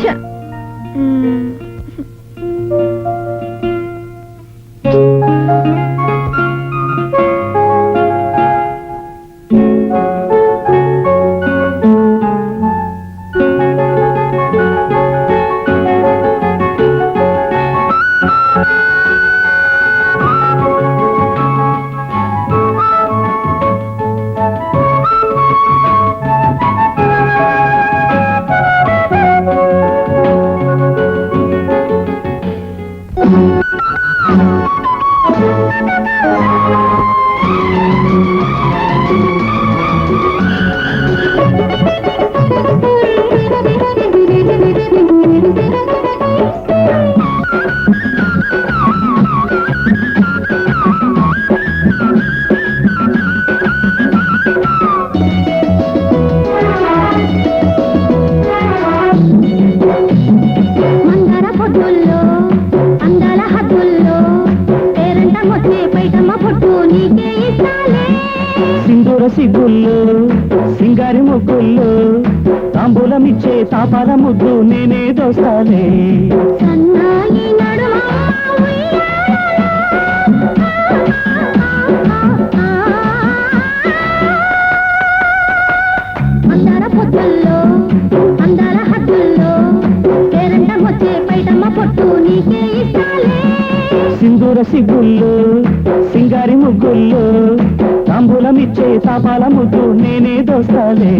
ఛ! మ్మ్. సింధూర సిగ్గుల్లో సింగారి ముగ్గుల్లో తాంబూలమిచ్చే తాపాల ముద్దు నేనే దోస్తాలే. అందాల పొద్దుల్లో అందాల హద్దుల్లో పేరంటం వచ్చే పైటమ్మ పొట్టు నీకే ఇస్తాలే. సింధూర సిగ్గుల్లో సింగారి ముగ్గుల్లో తాంబూలమిచ్చే తాపాల ముద్దు నేనే దోస్తాలే.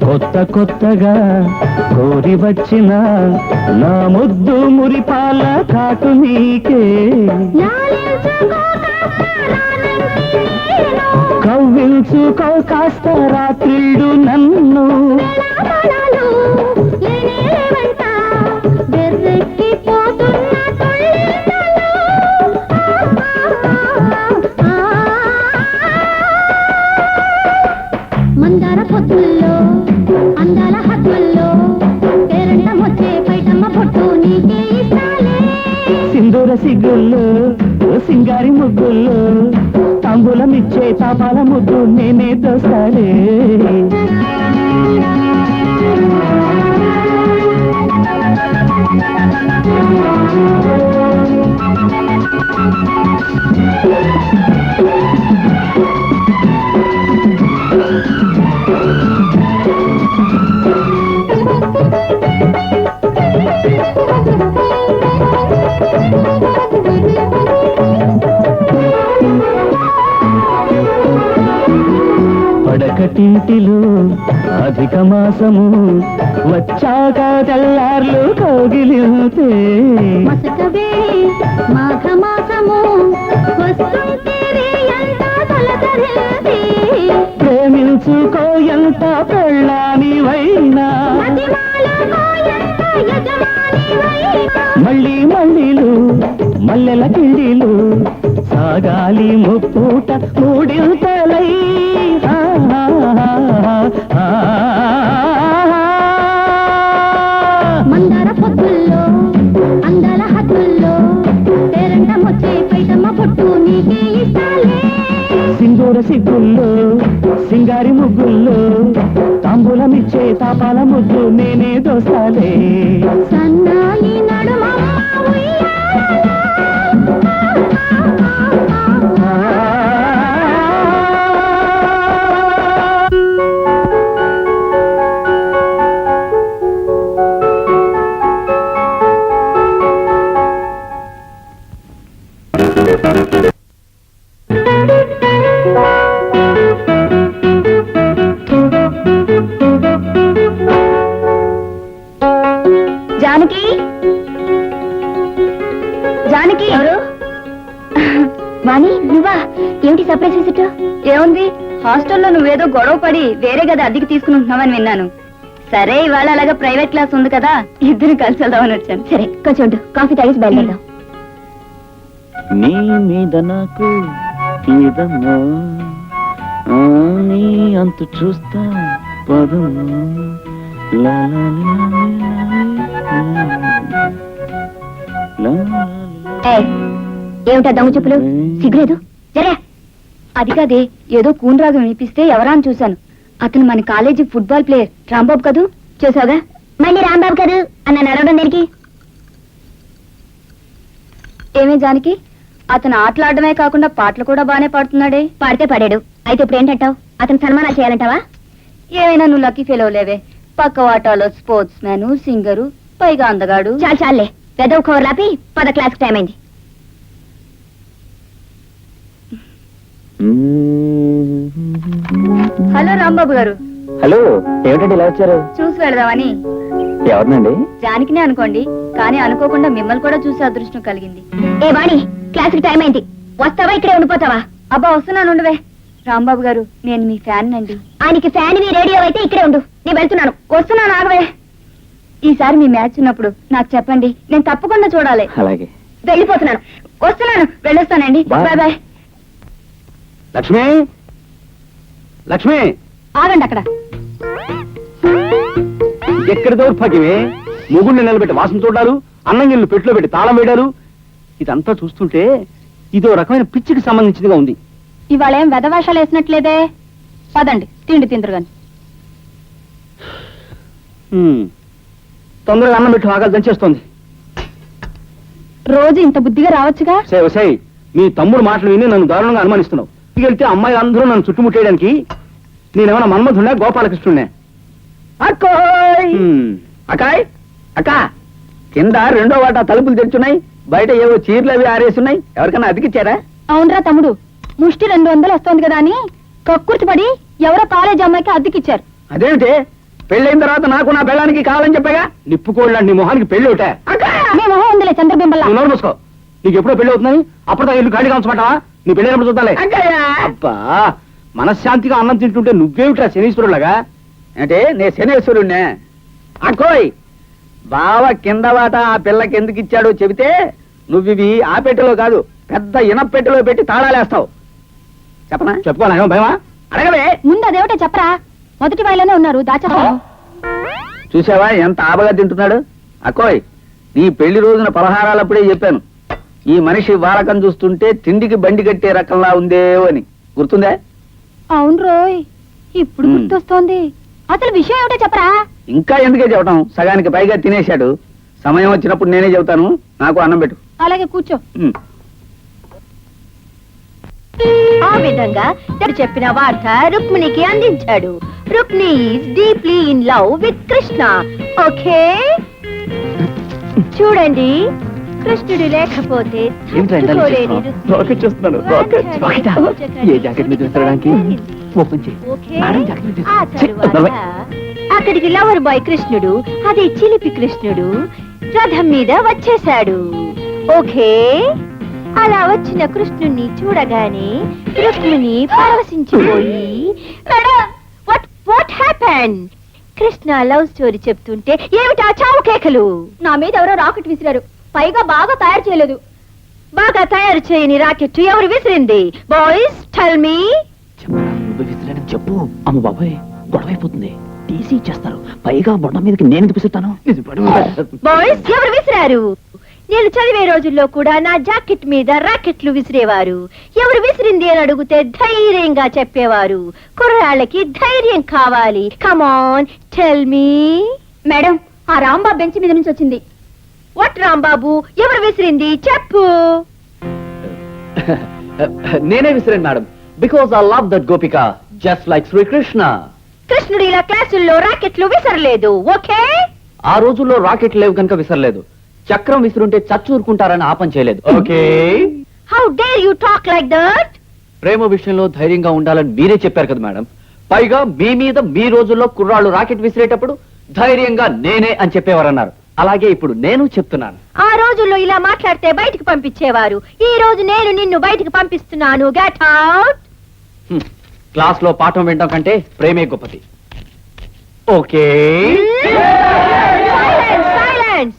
కొత్త కొత్తగా కోరి వచ్చిన నా ముద్దు మురిపాల కాటు నీకే. కవ్వించుకో కాస్త రాత్రిళ్ళు నన్ను. మందార పొద్దుల్లో అందాల హద్దుల్లో పేరంటం వచ్చే పైటమ్మ పొట్టు నీకే ఇస్తాలే. సింధూర సిగ్గుల్లో సింగారి ముగ్గుల్లో తాంబూలమిచ్చే తాపాల ముద్దు నేనే దోస్తాలే. పడకటింటిలో అధిక మాసము వచ్చాక తెల్లార్లు కోగిలితే. మసకవే మాఘ మాసము వస్తుంటే ఎంత తలదరేది. ప్రేమించుకో ఎంత పెళ్ళానివైనా మళ్ళీ మళ్ళీలు మల్లెల కిళ్ళీలు సాగాలి ముప్పూట మూడింతలై. మందార పొద్దుల్లో అందాల హద్దుల్లో పేరంటం వచ్చే పైటమ్మ పొట్టు నీకే ఇస్తాలే. సింధూర సిగ్గుల్లో సింగారి ముగ్గుల్లో తాంబూలమిచ్చే తాపాల ముద్దు నేనే దోస్తాలే. సన్నాయి నడుమ ఏమిటి సర్ప్రైజ్ విజిట్? ఏముంది, హాస్టల్లో నువ్వేదో గొడవ పడి వేరే గది అద్దెకి తీసుకుంటున్నావని విన్నాను. సరే, ఇవాళ అలాగా ప్రైవేట్ క్లాస్ ఉంది కదా, ఇద్దరు కలిసి వెళ్దామని వచ్చాను. సరే, కొంచెం ఉండు, కాఫీ తాగేసి బయలుదేరదాం. నీ మీద నాకు ఇదమ్మా, నీ అంతు చూస్తా పదమ్మా. లా లా లా లా లా లా. ఏమిటా దమ్ము చెప్పులు? సిగ్గులేదు? జరే. అది కాదే, ఏదో కూనరాగం వినిపిస్తే ఎవరా అని చూశాను. అతను మన కాలేజీ ఫుట్బాల్ ప్లేయర్ రాంబాబు కదూ. చూసావుగా, మళ్ళీ రాంబాబు కదూ అన్న నడవడం దేనికి? ఏమే జానకి, అతను ఆటలాడమే కాకుండా పాటలు కూడా బానే పాడుతున్నాడే. పాడితే పాడాడు, అయితే ఇప్పుడు ఏంటంటావు? అతను సన్మానాలు చేయాలంటావా? ఏమైనా నువ్వు లక్కీ ఫెయిల్ అవలేవే. పక్క వాటాలో స్పోర్ట్స్ మ్యాన్, సింగరు, పైగా అందగాడు. చాలే పెదవు కవర్లాపి 10 క్లాస్కి టైం అయింది. హలో రాంబాబు గారు. హలో, ఏమిటండి ఇలా వచ్చారు? చూసి వెళదామని. ఎవరినండి? జానకినే అనుకోండి, కానీ అనుకోకుండా మిమ్మల్ని కూడా చూసే అదృష్టం కలిగింది. ఏ వాణి, క్లాస్కి టైం అయింది, వస్తావా ఇక్కడే ఉండిపోతావా? అబ్బా వస్తున్నాను, ఉండవే. రాంబాబు గారు, నేను మీ ఫ్యాన్ అండి. ఆయనకి ఫ్యాన్ నీ రేడియో అయితే ఇక్కడే ఉండు, నేను వెళ్తున్నాను. వస్తున్నాను, ఆగవే. ఈసారి మీ మ్యాచ్ ఉన్నప్పుడు నాకు చెప్పండి, నేను తప్పకుండా చూడాలి. అలాగే. వెళ్ళిపోతున్నాను, వస్తున్నాను, వెళ్ళొస్తానండి. Bye bye. లక్ష్మి, లక్ష్మి, ఆగండి అక్కడ. ఎక్కడి దౌర్భాగ్యమే, మొగుడిని నిలబెట్టి వాసన చూడాలు, అన్నం గిన్నెలు పెట్టులో పెట్టి తాళం వేయడాలు. ఇదంతా చూస్తుంటే ఇదో రకమైన పిచ్చికి సంబంధించిందిగా ఉంది. ఇవాళ ఏం వెధవేషాలు వేసినట్లేదే. పదండి, తిండి తిందరు గాని. తొందరగా అన్నం పెట్టి ఆగా దంచేస్తోంది. రోజు ఇంత బుద్ధిగా రావచ్చుగా. సై మీ తమ్ముడు మాటలు విని నన్ను దారుణంగా అనుమానిస్తున్నావు. వెళ్తే అమ్మాయి అందరూ నన్ను చుట్టుముట్టేయడానికి నేనేమన్నా మన్మధున్నా గోపాలకృష్ణుడినే? అక్కాయ్ అక్క, కింద 2వ వాటా తలుపులు తెరుచున్నాయి, బయట ఏవో చీరలు అవి ఆరేసున్నాయి. ఎవరికన్నా అతికిచ్చారా? అవునరా తమ్ముడు, ముష్టి 200 వస్తోంది కదా అని కక్కుర్తి పడి ఎవరో కాలేజ్ అమ్మాయికి అద్దెకిచ్చారు. అదేమిటి, పెళ్ళైన తర్వాత నాకు నా పెళ్ళానికి కావాలని చెప్పగా నిప్పుకోళ్ళ నీ మొహానికి పెళ్లి ఒకటే. మీ మొహం ఉందిలే చంద్రబింబల్లా. నువ్వు నోరు మూసుకో. నీకు ఎప్పుడో పెళ్లి అవుతుందని అప్పటిదా ఇల్లు ఖాళీగా ఉంచమంటావా? నీ పెళ్ళైనప్పుడు చూద్దాలే. అబ్బా, మనశ్శాంతిగా అన్నం తింటుంటే నువ్వేమిట్రా శనీశ్వరులాగా? అంటే నే శనేశ్వరుణ్ణే. అక్కోయ్, బావ కింద వాట ఆ పిల్లకి ఎందుకు ఇచ్చాడో చెబితే నువ్వివి ఆ పెట్టెలో కాదు, పెద్ద ఇనపెట్టెలో పెట్టి తాళాలేస్తావు. చెప్పనా? చెప్పుకోవాలా? భయమా? అడగవే. ముందు అదేమిటో చెప్పరా. మొదటి వాయిలోనే ఉన్నారు, దాచేస్తాను. చూసావా ఎంత ఆబగా తింటున్నాడు? అక్కోయ్, నీ పెళ్లి రోజున పలహారాలప్పుడే చెప్పాను, ఈ మనిషి వారకం చూస్తుంటే తిండికి బండి కట్టే రకంలా ఉందే అని. గుర్తుందే? అవును రోయ్, ఇప్పుడు గుర్తొస్తోంది. అసలు విషయం ఏమిటో చెప్పరా. ఇంకా ఎందుకే చెప్పడం, సగానికి పైగా తినేశాడు. సమయం వచ్చినప్పుడు నేనే చెబుతాను. నాకు అన్నం పెట్టు. అలాగే కూర్చో. ఆ విధంగా తను చెప్పిన వార్త రుక్మిణికి అందించాడు. Rukmini is deeply in love with Krishna. Okay, చూడండి, కృష్ణుడు లేకపోతే తట్టుకోలేని ఆ తరువాత అక్కడికి లవర్ బాయ్ కృష్ణుడు, అదే చిలిపి కృష్ణుడు రథం మీద వచ్చేశాడు. ఓకే, అలా వచ్చిన కృష్ణుణ్ణి చూడగానే రుక్మిణి పరవశించిపోయి, what happen? Krishna love story చెప్తుంటే ఏమిటా చావు కేకలు? నా మీద ఎవరో రాకెట్ విసిరారు, పైగా బాగా తయారు చేయలేదు. బాగా తయారు చేయని రాకెట్ ఎవరు విసిరింది? Boys tell me. చెప్పు. అమ్మ బాబాయ్, గొడవైపోతుంది, టీసీ ఇచ్చేస్తారు. పైగా బొండ మీదకి నేను విసురుతాను. బాయ్స్ ఎవరు విసిరారు? నేను చదివే రోజుల్లో కూడా నా జాకెట్ మీద రాకెట్లు విసిరేవారు. ఎవరు విసిరింది అని అడిగితే ధైర్యంగా చెప్పేవారు. కుర్రాళ్ళకి ధైర్యం కావాలి. Come on tell me. మేడం, ఆ రాంబాబు బెంచ్ మీద నుంచి వచ్చింది. వాట్ రాంబాబు? ఎవరు విసిరింది చెప్పు. నేనే విసిరాను madam, because I love that Gopika just like Srikrishna. కృష్ణుడు ఇలా క్లాసుల్లో రాకెట్లు విసరలేదు. ఓకే, ఆ రోజుల్లో రాకెట్లు లేవు కనుక విసరలేదు. చక్రం విసురుంటే చచ్చూరుకుంటారని ఆపం చేయలేదు. Okay, how dare you talk like that? ప్రేమ విషయంలో ధైర్యంగా ఉండాలని మీరే చెప్పారు కదా మేడం. పైగా మీ మీద మీ రోజుల్లో కుర్రాళ్ళు రాకెట్ విసిరేటప్పుడు ధైర్యంగా నేనే అని చెప్పేవారన్నారు. అలాగే ఇప్పుడు నేను చెప్తున్నాను. ఆ రోజుల్లో ఇలా మాట్లాడితే బయటికి పంపించేవారు. ఈ రోజు నేను నిన్ను బయటికి పంపిస్తున్నాను. Get out. క్లాస్ లో పాఠం వినడం కంటే ప్రేమే గొప్పది. ఓకే. సైలెన్స్.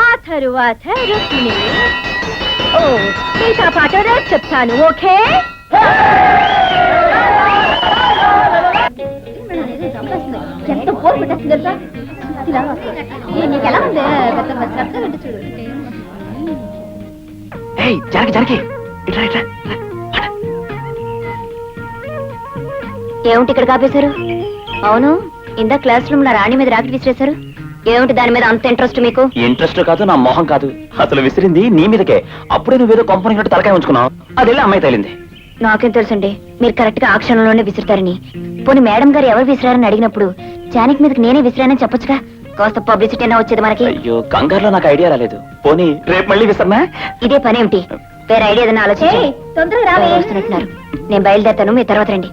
ఆ తరువాత రుక్మిణి. ఓ మిగతా పాట రేపు చెప్తాను. ఓకే. ఎంత బోర్ కొట్టేస్తుంది తెలుసా? నీకు ఎలా ఉంది? ఏయ్, జరకి ఇట్లా ఇట్లా. ఏమిటి ఇక్కడ కాపేశారు? అవును, ఇందా క్లాస్ రూమ్ లో రాణి మీద రాకెట్ విసిరేశారు. ఏమిటి దాని మీద అంత ఇంట్రెస్ట్ మీకు? ఇంట్రెస్ట్ కాదు, నా మొహం కాదు. అసలు విసిరింది నీ మీదకే. అప్పుడే నువ్వేదో కంపెనీ తలకాయ ఉంచుకున్నావు. అది వెళ్ళి అమ్మాయి తగిలింది. నాకేం తెలుసండి, మీరు కరెక్ట్ గా ఆ క్షణంలోనే విసురుతారని. పోనీ మేడం గారు ఎవరు విసిరారని అడిగినప్పుడు జానకి మీదకి నేనే విసిరానని చెప్పొచ్చుగా. కాస్త పబ్లిసిటీ అయినా వచ్చేది మనకి. అయ్యో, కంగారులో నాకు ఐడియా రాలేదు. పోనీ రేపు మళ్ళీ విసరనా? ఇదే పనేమిటి? వేరే ఐడియా ఏదైనా ఆలోచించి తొందరగా రావే. నేను బయలుదేరుతాను, మీ తర్వాత రండి.